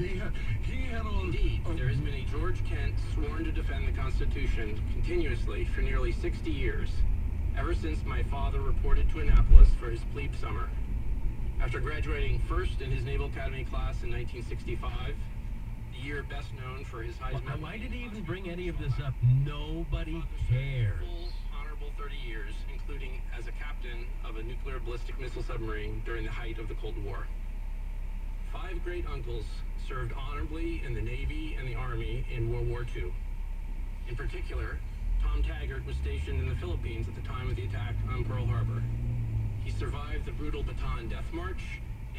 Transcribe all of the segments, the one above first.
he had on... Indeed, there has been a George Kent sworn to defend the Constitution continuously for nearly 60 years, ever since my father reported to Annapolis for his plebe summer. After graduating first in his Naval Academy class in 1965, the year best known for his Heisman... Why did he even bring any of this up? Nobody cares. Full, honorable 30 years, including as a captain of a nuclear ballistic missile submarine during the height of the Cold War. 5 great uncles served honorably in the Navy and the Army in World War II. In particular, Tom Taggart was stationed in the Philippines at the time of the attack on Pearl Harbor. He survived the brutal Bataan Death March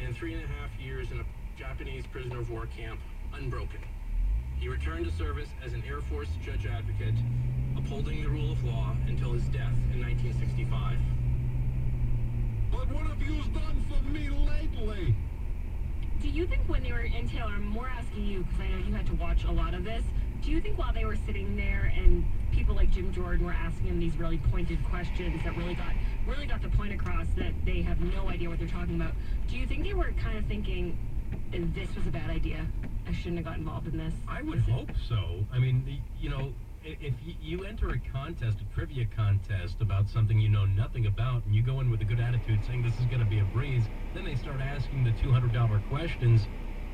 and 3.5 years in a Japanese prisoner of war camp, unbroken. He returned to service as an Air Force judge advocate, upholding the rule of law until his death in 1965. But what have you done for me lately? Do you think when they were in Taylor, I'm more asking you because I know you had to watch a lot of this, do you think while they were sitting there and people like Jim Jordan were asking him these really pointed questions that really got the point across that they have no idea what they're talking about, do you think they were kind of thinking, this was a bad idea, I shouldn't have got involved in this? I would hope so. I mean, you know, if you enter a contest, a trivia contest about something you know nothing about, and you go in with a good attitude saying this is going to be a breeze, then they start asking the $200 questions,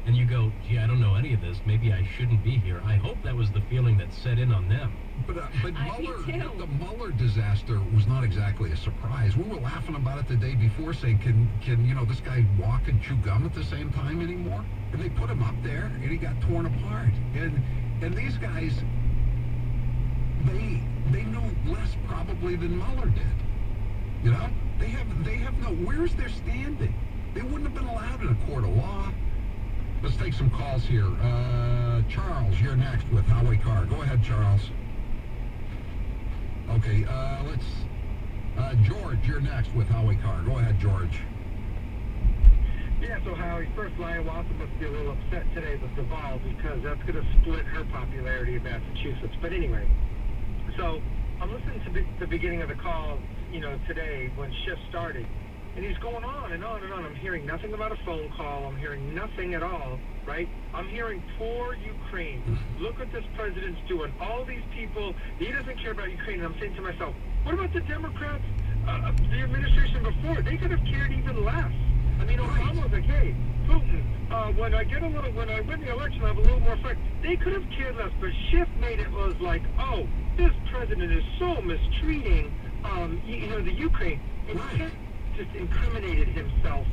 and you go, gee, I don't know any of this, maybe I shouldn't be here. I hope that was the feeling that set in on them. But the Mueller disaster was not exactly a surprise. We were laughing about it the day before, saying, can you know, this guy walk and chew gum at the same time anymore? And they put him up there, and he got torn apart. And these guys, they knew less probably than Mueller did. You know, they have no. Where's their standing? They wouldn't have been allowed in a court of law. Let's take some calls here. Charles, you're next with Howie Carr. Go ahead, Charles. Okay, George, you're next with Howie Carr. Go ahead, George. Yeah, so Howie, first Hiawatha must be a little upset today with Deval because that's going to split her popularity in Massachusetts. But anyway, so I'm listening to the beginning of the call, you know, today when Schiff started. And he's going on and on and on. I'm hearing nothing about a phone call. I'm hearing nothing at all, right? I'm hearing poor Ukraine. Look what this president's doing. All these people, he doesn't care about Ukraine. And I'm saying to myself, what about the Democrats, the administration before? They could have cared even less. I mean, Obama was like, hey, Putin, when I win the election, I have a little more effect. They could have cared less, but Schiff made it was like, oh, this president is so mistreating, you know, the Ukraine. And just incriminated himself